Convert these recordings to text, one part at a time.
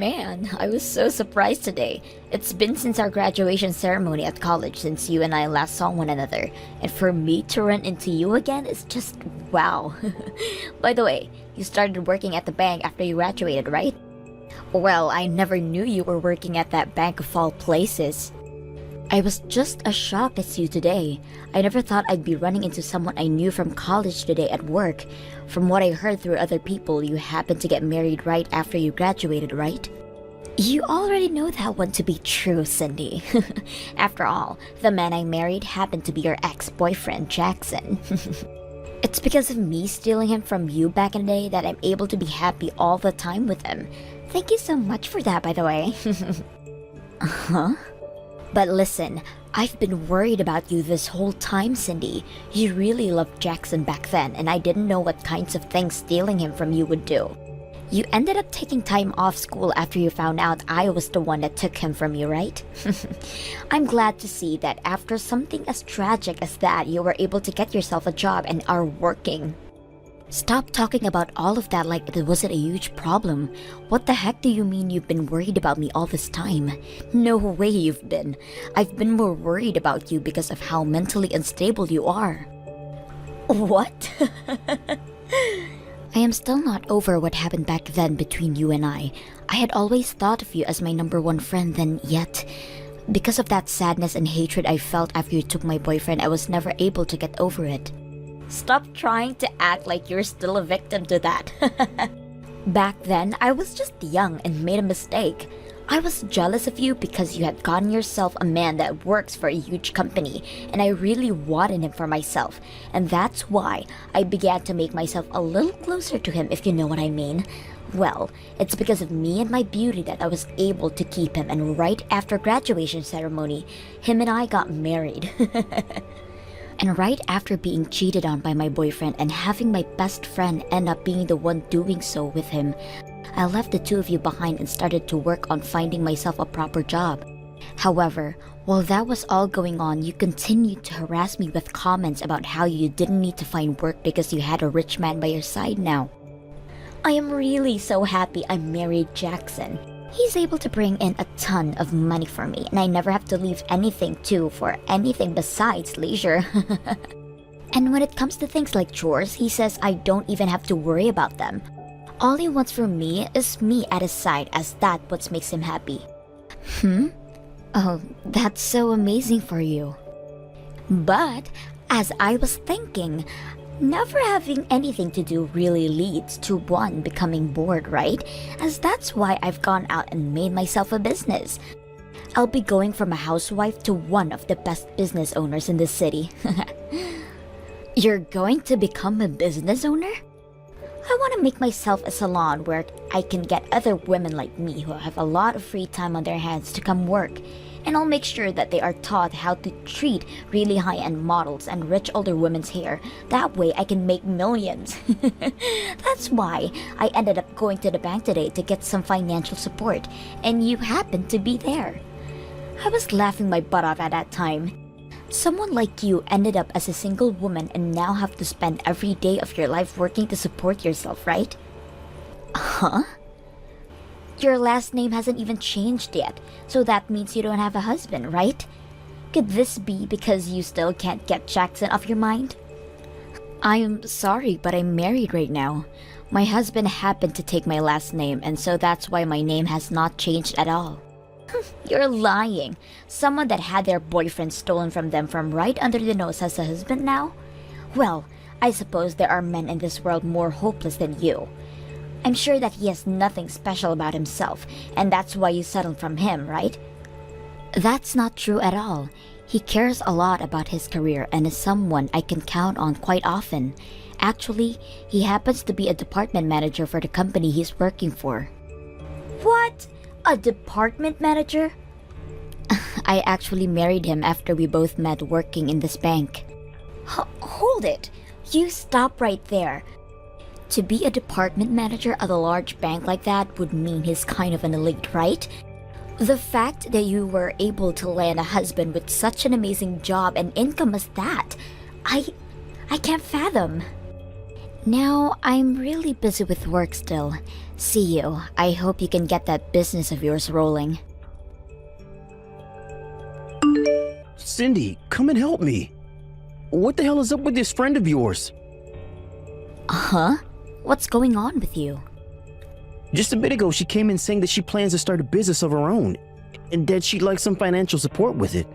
man, I was so surprised today. It's been since our graduation ceremony at college since you and I last saw one another, and for me to run into you again is just wow. By the way, you started working at the bank after you graduated, right? Well, I never knew you were working at that bank of all places. I was just as shocked as you today. I never thought I'd be running into someone I knew from college today at work. From what I heard through other people, you happened to get married right after you graduated, right? You already know that one to be true, Cindy. After all, the man I married happened to be your ex-boyfriend, Jackson. It's because of me stealing him from you back in the day that I'm able to be happy all the time with him. Thank you so much for that, by the way. Huh? But listen, I've been worried about you this whole time, Cindy. You really loved Jackson back then, and I didn't know what kinds of things stealing him from you would do. You ended up taking time off school after you found out I was the one that took him from you, right? I'm glad to see that after something as tragic as that, you were able to get yourself a job and are working. Stop talking about all of that like it wasn't a huge problem. What the heck do you mean you've been worried about me all this time? No way you've been. I've been more worried about you because of how mentally unstable you are. What? I am still not over what happened back then between you and I. I had always thought of you as my number one friend then, yet because of that sadness and hatred I felt after you took my boyfriend, I was never able to get over it. Stop trying to act like you're still a victim to that. Back then, I was just young and made a mistake. I was jealous of you because you had gotten yourself a man that works for a huge company, and I really wanted him for myself. And that's why I began to make myself a little closer to him, if you know what I mean. Well, it's because of me and my beauty that I was able to keep him, and right after graduation ceremony, him and I got married. And right after being cheated on by my boyfriend and having my best friend end up being the one doing so with him, I left the two of you behind and started to work on finding myself a proper job. However, while that was all going on, you continued to harass me with comments about how you didn't need to find work because you had a rich man by your side now. I am really so happy I married Jackson. He's able to bring in a ton of money for me, and I never have to leave anything for anything besides leisure. And when it comes to things like chores, he says I don't even have to worry about them. All he wants from me is me at his side, as that what makes him happy. Oh, that's so amazing for you. But, as I was thinking, never having anything to do really leads to one becoming bored, right? As that's why I've gone out and made myself a business. I'll be going from a housewife to one of the best business owners in the city. You're going to become a business owner? I want to make myself a salon where I can get other women like me who have a lot of free time on their hands to come work. And I'll make sure that they are taught how to treat really high-end models and rich older women's hair. That way I can make millions. That's why I ended up going to the bank today to get some financial support, and you happened to be there. I was laughing my butt off at that time. Someone like you ended up as a single woman and now have to spend every day of your life working to support yourself, right? Huh? Your last name hasn't even changed yet, so that means you don't have a husband, right? Could this be because you still can't get Jackson off your mind? I'm sorry, but I'm married right now. My husband happened to take my last name, and so that's why my name has not changed at all. You're lying. Someone that had their boyfriend stolen from them from right under the nose has a husband now? Well, I suppose there are men in this world more hopeless than you. I'm sure that he has nothing special about himself, and that's why you settled from him, right? That's not true at all. He cares a lot about his career and is someone I can count on quite often. Actually, he happens to be a department manager for the company he's working for. What? A department manager? I actually married him after we both met working in this bank. Hold it! You stop right there. To be a department manager at a large bank like that would mean he's kind of an elite, right? The fact that you were able to land a husband with such an amazing job and income as that, I can't fathom. Now, I'm really busy with work still. See you. I hope you can get that business of yours rolling. Cindy, come and help me. What the hell is up with this friend of yours? Huh? What's going on with you? Just a bit ago, she came in saying that she plans to start a business of her own and that she'd like some financial support with it.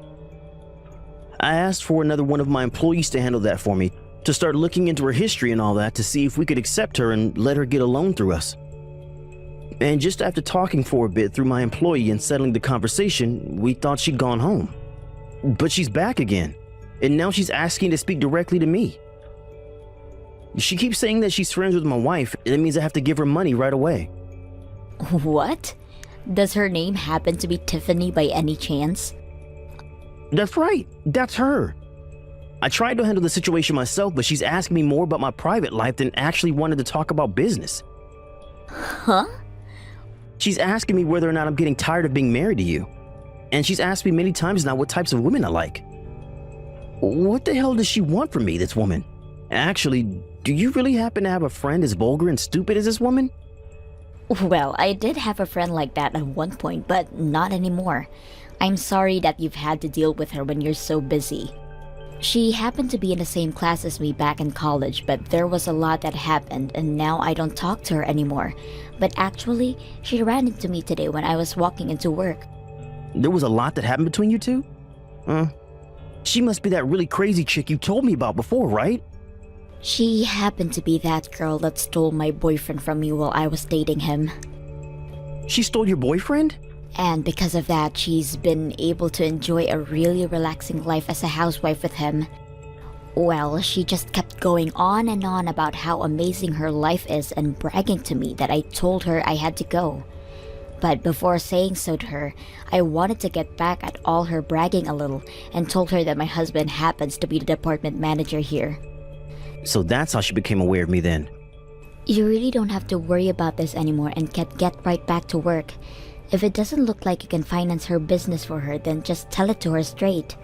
I asked for another one of my employees to handle that for me, to start looking into her history and all that to see if we could accept her and let her get a loan through us. And just after talking for a bit through my employee and settling the conversation, we thought she'd gone home. But she's back again, and now she's asking to speak directly to me. She keeps saying that she's friends with my wife, and it means I have to give her money right away. What? Does her name happen to be Tiffany by any chance? That's right, that's her. I tried to handle the situation myself, but she's asking me more about my private life than actually wanted to talk about business. Huh? She's asking me whether or not I'm getting tired of being married to you. And she's asked me many times now what types of women I like. What the hell does she want from me, this woman? Actually, do you really happen to have a friend as vulgar and stupid as this woman? Well, I did have a friend like that at one point, but not anymore. I'm sorry that you've had to deal with her when you're so busy. She happened to be in the same class as me back in college, but there was a lot that happened and now I don't talk to her anymore. But actually, she ran into me today when I was walking into work. There was a lot that happened between you two? She must be that really crazy chick you told me about before, right? She happened to be that girl that stole my boyfriend from me while I was dating him. She stole your boyfriend? And because of that, she's been able to enjoy a really relaxing life as a housewife with him. Well, she just kept going on and on about how amazing her life is and bragging to me that I told her I had to go. But before saying so to her, I wanted to get back at all her bragging a little and told her that my husband happens to be the department manager here. So that's how she became aware of me then. You really don't have to worry about this anymore and can get right back to work. If it doesn't look like you can finance her business for her, then just tell it to her straight.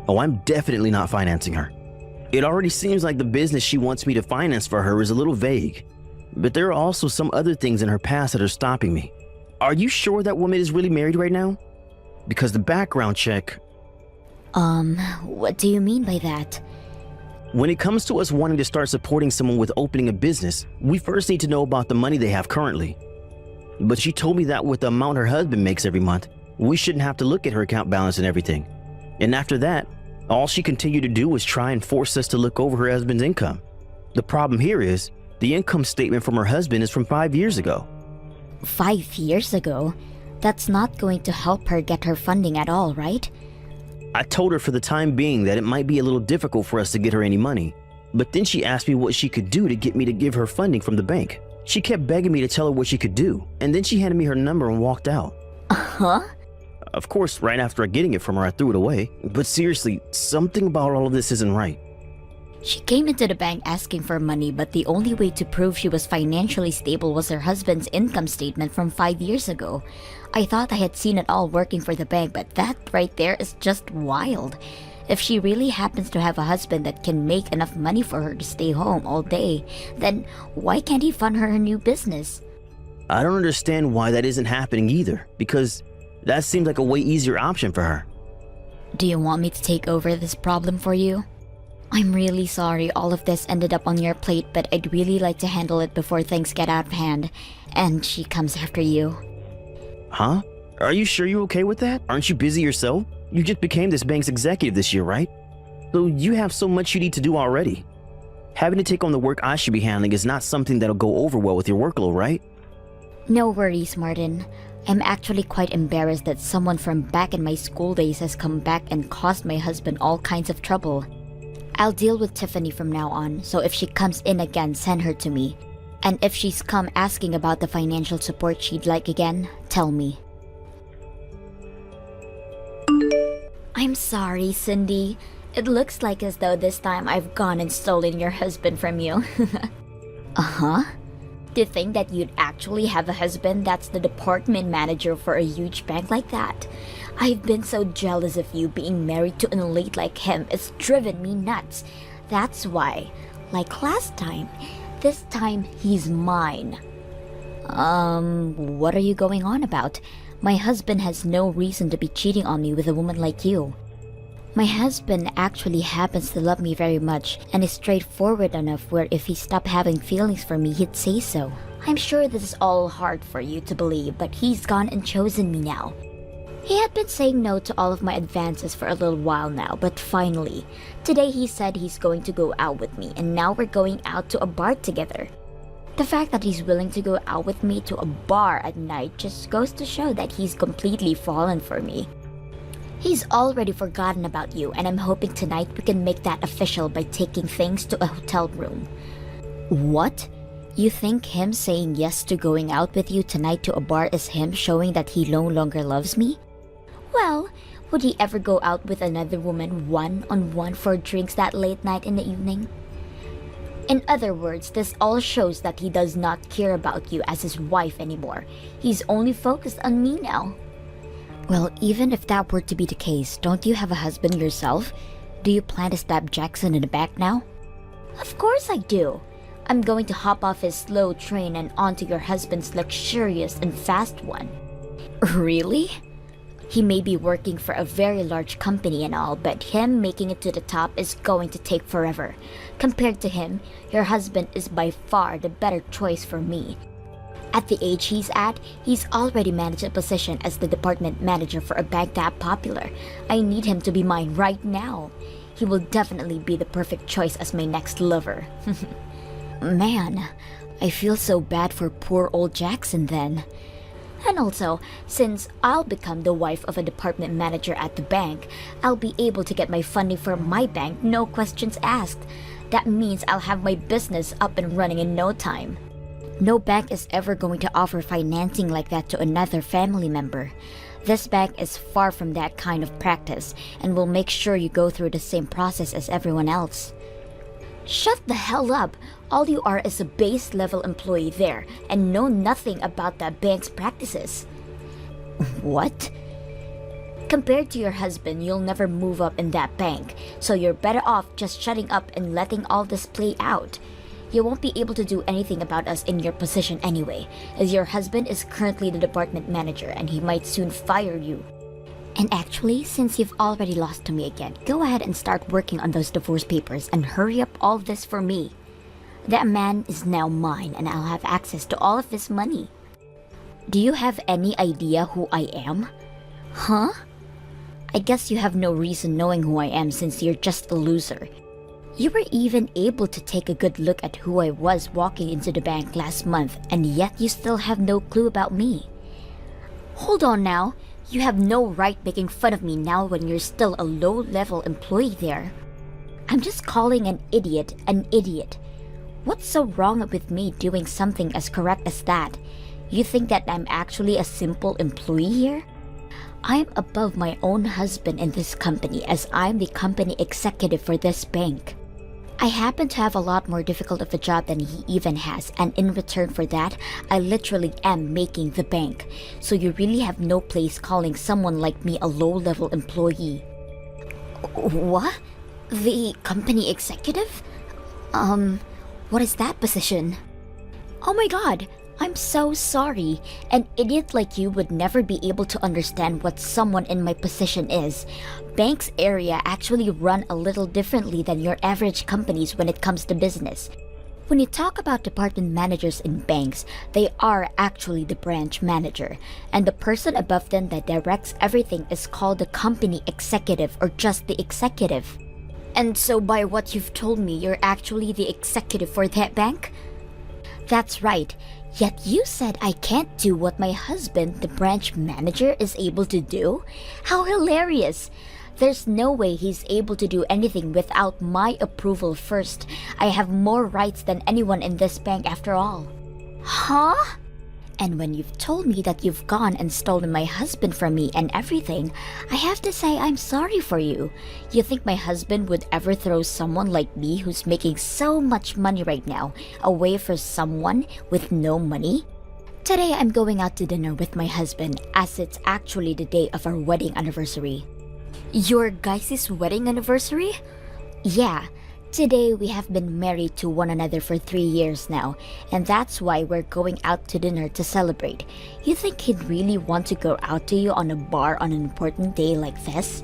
Oh, I'm definitely not financing her. It already seems like the business she wants me to finance for her is a little vague. But there are also some other things in her past that are stopping me. Are you sure that woman is really married right now? Because the background check... What do you mean by that? When it comes to us wanting to start supporting someone with opening a business, we first need to know about the money they have currently. But she told me that with the amount her husband makes every month, we shouldn't have to look at her account balance and everything. And after that, all she continued to do was try and force us to look over her husband's income. The problem here is, the income statement from her husband is from 5 years ago. 5 years ago? That's not going to help her get her funding at all, right? I told her for the time being that it might be a little difficult for us to get her any money. But then she asked me what she could do to get me to give her funding from the bank. She kept begging me to tell her what she could do, and then she handed me her number and walked out. Huh? Of course, right after getting it from her, I threw it away. But seriously, something about all of this isn't right. She came into the bank asking for money, but the only way to prove she was financially stable was her husband's income statement from 5 years ago. I thought I had seen it all working for the bank, but that right there is just wild. If she really happens to have a husband that can make enough money for her to stay home all day, then why can't he fund her new business? I don't understand why that isn't happening either, because that seems like a way easier option for her. Do you want me to take over this problem for you? I'm really sorry all of this ended up on your plate, but I'd really like to handle it before things get out of hand, and she comes after you. Huh? Are you sure you're okay with that? Aren't you busy yourself? You just became this bank's executive this year, right? So you have so much you need to do already. Having to take on the work I should be handling is not something that'll go over well with your workload, right? No worries, Martin. I'm actually quite embarrassed that someone from back in my school days has come back and caused my husband all kinds of trouble. I'll deal with Tiffany from now on, so if she comes in again, send her to me. And if she's come asking about the financial support she'd like again, tell me. I'm sorry, Cindy. It looks like as though this time I've gone and stolen your husband from you. Uh-huh? To think that you'd actually have a husband that's the department manager for a huge bank like that. I've been so jealous of you being married to an elite like him. It's driven me nuts. That's why, Like last time. This time, he's mine. What are you going on about? My husband has no reason to be cheating on me with a woman like you. My husband actually happens to love me very much and is straightforward enough where if he stopped having feelings for me, he'd say so. I'm sure this is all hard for you to believe, but he's gone and chosen me now. He had been saying no to all of my advances for a little while now, but finally, today he said he's going to go out with me, and now we're going out to a bar together. The fact that he's willing to go out with me to a bar at night just goes to show that he's completely fallen for me. He's already forgotten about you, and I'm hoping tonight we can make that official by taking things to a hotel room. What? You think him saying yes to going out with you tonight to a bar is him showing that he no longer loves me? Well, would he ever go out with another woman one-on-one for drinks that late night in the evening? In other words, this all shows that he does not care about you as his wife anymore. He's only focused on me now. Well, even if that were to be the case, don't you have a husband yourself? Do you plan to stab Jackson in the back now? Of course I do. I'm going to hop off his slow train and onto your husband's luxurious and fast one. Really? He may be working for a very large company and all, but him making it to the top is going to take forever. Compared to him, your husband is by far the better choice for me. At the age he's at, he's already managed a position as the department manager for a bank that popular. I need him to be mine right now. He will definitely be the perfect choice as my next lover. Man, I feel so bad for poor old Jackson then. And also, since I'll become the wife of a department manager at the bank, I'll be able to get my funding for my bank, no questions asked. That means I'll have my business up and running in no time. No bank is ever going to offer financing like that to another family member. This bank is far from that kind of practice and will make sure you go through the same process as everyone else. Shut the hell up! All you are is a base level employee there and know nothing about that bank's practices. What? Compared to your husband, you'll never move up in that bank, so you're better off just shutting up and letting all this play out. You won't be able to do anything about us in your position anyway, as your husband is currently the department manager and he might soon fire you. And actually, since you've already lost to me again, go ahead and start working on those divorce papers and hurry up all this for me. That man is now mine and I'll have access to all of his money. Do you have any idea who I am? Huh? I guess you have no reason knowing who I am since you're just a loser. You were even able to take a good look at who I was walking into the bank last month, and yet you still have no clue about me. Hold on now. You have no right making fun of me now when you're still a low-level employee there. I'm just calling an idiot an idiot. What's so wrong with me doing something as correct as that? You think that I'm actually a simple employee here? I'm above my own husband in this company as I'm the company executive for this bank. I happen to have a lot more difficult of a job than he even has, and in return for that, I literally am making the bank. So you really have no place calling someone like me a low-level employee. What? The company executive? What is that position? Oh my god, I'm so sorry. An idiot like you would never be able to understand what someone in my position is. Banks area actually run a little differently than your average companies when it comes to business. When you talk about department managers in banks, they are actually the branch manager, and the person above them that directs everything is called the company executive or just the executive. And so by what you've told me, you're actually the executive for that bank? That's right. Yet you said I can't do what my husband, the branch manager, is able to do? How hilarious! There's no way he's able to do anything without my approval first. I have more rights than anyone in this bank after all. Huh? And when you've told me that you've gone and stolen my husband from me and everything, I have to say I'm sorry for you. You think my husband would ever throw someone like me who's making so much money right now away for someone with no money? Today I'm going out to dinner with my husband as it's actually the day of our wedding anniversary. Your guys' wedding anniversary? Yeah. Today, we have been married to one another for 3 years now, and that's why we're going out to dinner to celebrate. You think he'd really want to go out to you on a bar on an important day like this?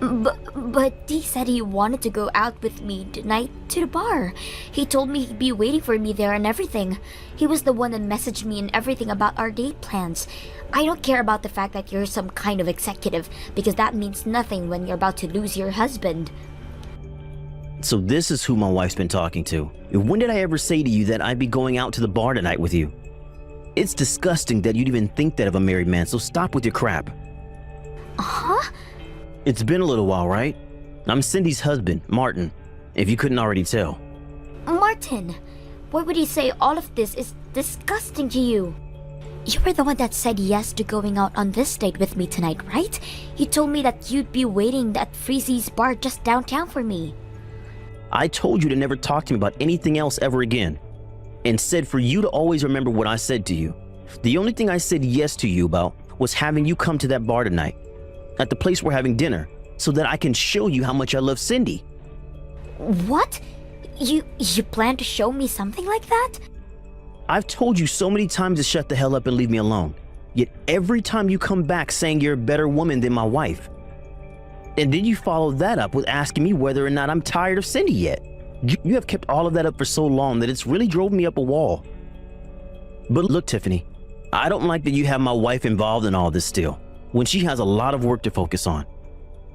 But he said he wanted to go out with me tonight to the bar. He told me he'd be waiting for me there and everything. He was the one that messaged me and everything about our date plans. I don't care about the fact that you're some kind of executive, because that means nothing when you're about to lose your husband. So this is who my wife's been talking to. When did I ever say to you that I'd be going out to the bar tonight with you? It's disgusting that you'd even think that of a married man, so stop with your crap. Huh? It's been a little while, right? I'm Cindy's husband, Martin, if you couldn't already tell. Martin, why would he say all of this is disgusting to you? You were the one that said yes to going out on this date with me tonight, right? You told me that you'd be waiting at Freezy's bar just downtown for me. I told you to never talk to me about anything else ever again, and said for you to always remember what I said to you. The only thing I said yes to you about was having you come to that bar tonight, at the place we're having dinner, so that I can show you how much I love Cindy. What? You plan to show me something like that? I've told you so many times to shut the hell up and leave me alone, yet every time you come back saying you're a better woman than my wife. And then you follow that up with asking me whether or not I'm tired of Cindy yet. You have kept all of that up for so long that it's really drove me up a wall. But look, Tiffany, I don't like that you have my wife involved in all this still, when she has a lot of work to focus on.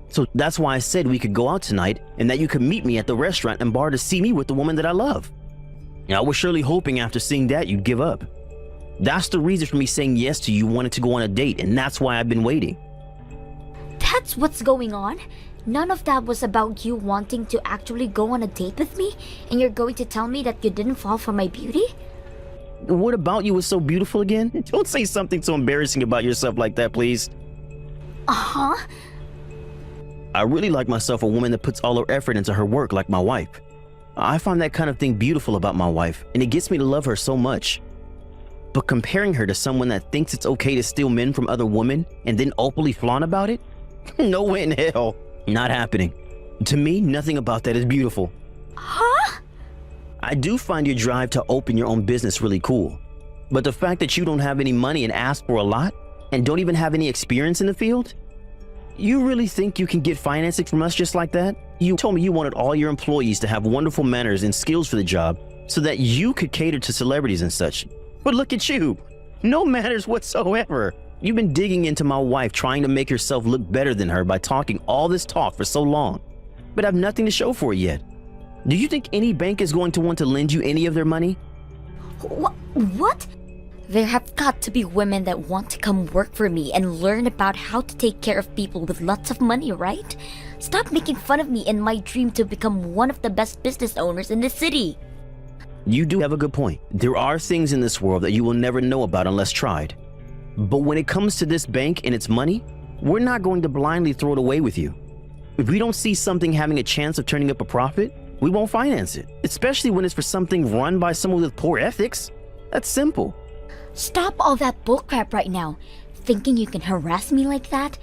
So that's why I said we could go out tonight and that you could meet me at the restaurant and bar to see me with the woman that I love. I was surely hoping after seeing that you'd give up. That's the reason for me saying yes to you wanting to go on a date, and that's why I've been waiting. That's what's going on? None of that was about you wanting to actually go on a date with me? And you're going to tell me that you didn't fall for my beauty? What about you was so beautiful again? Don't say something so embarrassing about yourself like that, please. Uh-huh. I really like myself a woman that puts all her effort into her work like my wife. I find that kind of thing beautiful about my wife, and it gets me to love her so much. But comparing her to someone that thinks it's okay to steal men from other women and then openly flaunt about it? No way in hell. Not happening. To me, nothing about that is beautiful. Huh? I do find your drive to open your own business really cool. But the fact that you don't have any money and ask for a lot, and don't even have any experience in the field? You really think you can get financing from us just like that? You told me you wanted all your employees to have wonderful manners and skills for the job so that you could cater to celebrities and such. But look at you. No manners whatsoever. You've been digging into my wife, trying to make yourself look better than her by talking all this talk for so long, but have nothing to show for it yet. Do you think any bank is going to want to lend you any of their money? What? There have got to be women that want to come work for me and learn about how to take care of people with lots of money, right? Stop making fun of me in my dream to become one of the best business owners in the city. You do have a good point. There are things in this world that you will never know about unless tried. But when it comes to this bank and its money, we're not going to blindly throw it away with you. If we don't see something having a chance of turning up a profit, we won't finance it, especially when it's for something run by someone with poor ethics. That's simple. Stop all that bullcrap right now. Thinking you can harass me like that?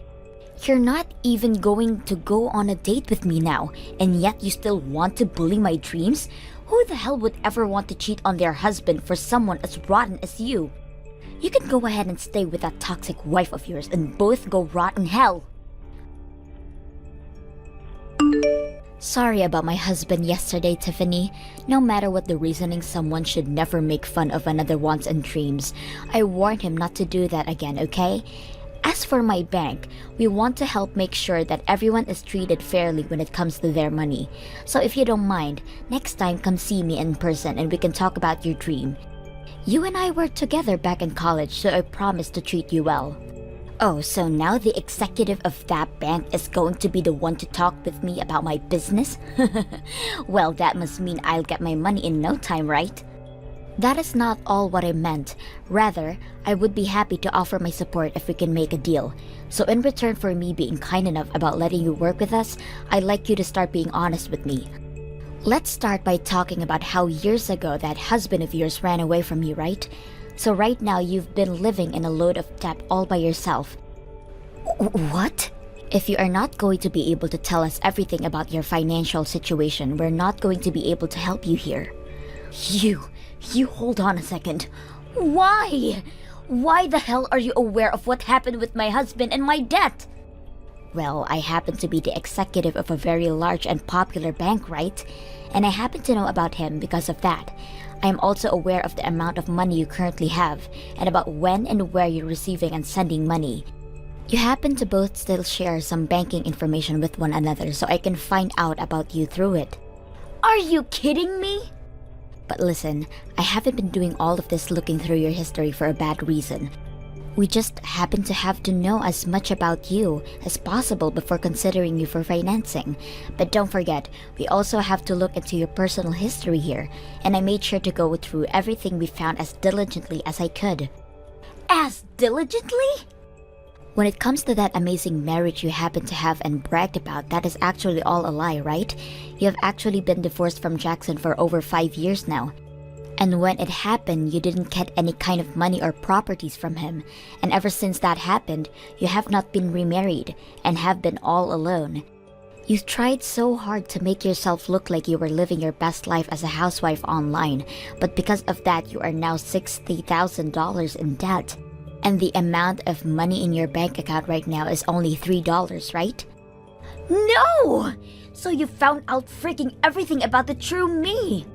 You're not even going to go on a date with me now, and yet you still want to bully my dreams? Who the hell would ever want to cheat on their husband for someone as rotten as you? You can go ahead and stay with that toxic wife of yours and both go rot in hell. Sorry about my husband yesterday, Tiffany. No matter what the reasoning, someone should never make fun of another wants and dreams. I warned him not to do that again, okay? As for my bank, we want to help make sure that everyone is treated fairly when it comes to their money. So if you don't mind, next time come see me in person and we can talk about your dream. You and I were together back in college, so I promise to treat you well. Oh, so now the executive of that bank is going to be the one to talk with me about my business? Well, that must mean I'll get my money in no time, right? That is not all what I meant. Rather, I would be happy to offer my support if we can make a deal. So in return for me being kind enough about letting you work with us, I'd like you to start being honest with me. Let's start by talking about how years ago that husband of yours ran away from you, right? So right now you've been living in a load of debt all by yourself. What? If you are not going to be able to tell us everything about your financial situation, we're not going to be able to help you here. You hold on a second. Why? Why the hell are you aware of what happened with my husband and my debt? Well, I happen to be the executive of a very large and popular bank, right? And I happen to know about him because of that. I am also aware of the amount of money you currently have, and about when and where you're receiving and sending money. You happen to both still share some banking information with one another, so I can find out about you through it. Are you kidding me? But listen, I haven't been doing all of this looking through your history for a bad reason. We just happen to have to know as much about you as possible before considering you for financing. But don't forget, we also have to look into your personal history here, and I made sure to go through everything we found as diligently as I could. As diligently? When it comes to that amazing marriage you happen to have and bragged about, that is actually all a lie, right? You have actually been divorced from Jackson for over 5 years now. And when it happened, you didn't get any kind of money or properties from him. And ever since that happened, you have not been remarried and have been all alone. You tried so hard to make yourself look like you were living your best life as a housewife online, but because of that, you are now $60,000 in debt. And the amount of money in your bank account right now is only $3, right? No! So you found out freaking everything about the true me!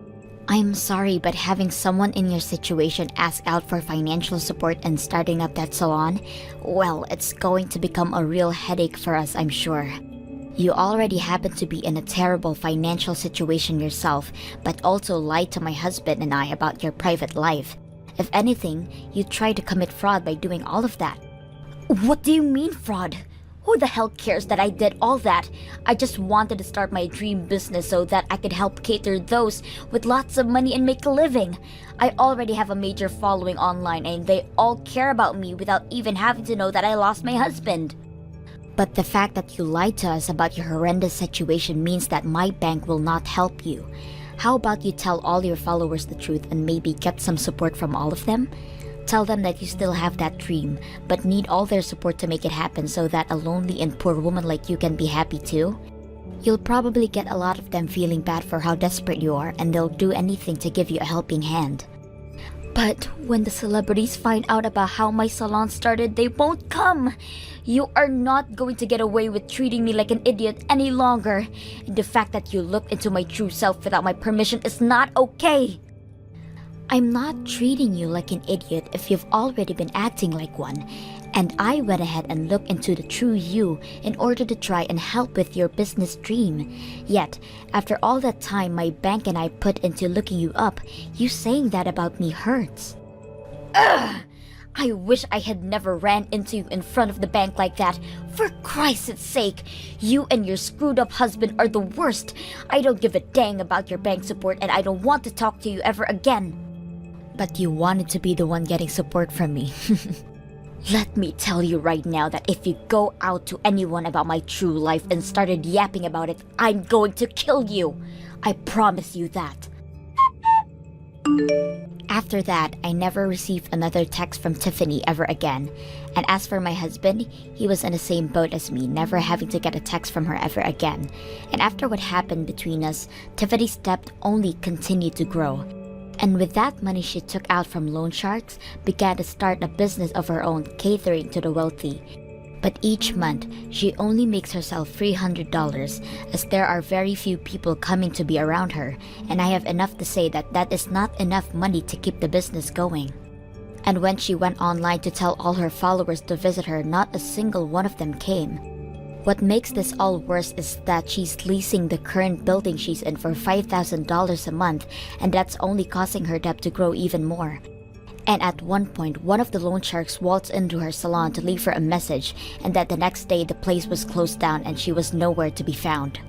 I'm sorry, but having someone in your situation ask out for financial support and starting up that salon, well, it's going to become a real headache for us, I'm sure. You already happen to be in a terrible financial situation yourself, but also lied to my husband and I about your private life. If anything, you tried to commit fraud by doing all of that. What do you mean fraud? Who the hell cares that I did all that? I just wanted to start my dream business so that I could help cater those with lots of money and make a living. I already have a major following online and they all care about me without even having to know that I lost my husband. But the fact that you lied to us about your horrendous situation means that my bank will not help you. How about you tell all your followers the truth and maybe get some support from all of them? Tell them that you still have that dream, but need all their support to make it happen so that a lonely and poor woman like you can be happy too. You'll probably get a lot of them feeling bad for how desperate you are, and they'll do anything to give you a helping hand. But when the celebrities find out about how my salon started, they won't come. You are not going to get away with treating me like an idiot any longer. And the fact that you looked into my true self without my permission is not okay. I'm not treating you like an idiot if you've already been acting like one. And I went ahead and looked into the true you in order to try and help with your business dream. Yet, after all that time my bank and I put into looking you up, you saying that about me hurts. Ugh! I wish I had never ran into you in front of the bank like that. For Christ's sake, you and your screwed up husband are the worst. I don't give a dang about your bank support and I don't want to talk to you ever again. But you wanted to be the one getting support from me. Let me tell you right now that if you go out to anyone about my true life and started yapping about it, I'm going to kill you. I promise you that. After that, I never received another text from Tiffany ever again. And as for my husband, he was in the same boat as me, never having to get a text from her ever again. And after what happened between us, Tiffany's debt only continued to grow. And with that money she took out from loan sharks, began to start a business of her own catering to the wealthy. But each month, she only makes herself $300 as there are very few people coming to be around her, and I have enough to say that that is not enough money to keep the business going. And when she went online to tell all her followers to visit her, not a single one of them came. What makes this all worse is that she's leasing the current building she's in for $5,000 a month, and that's only causing her debt to grow even more. And at one point, one of the loan sharks waltzed into her salon to leave her a message, and that the next day the place was closed down and she was nowhere to be found.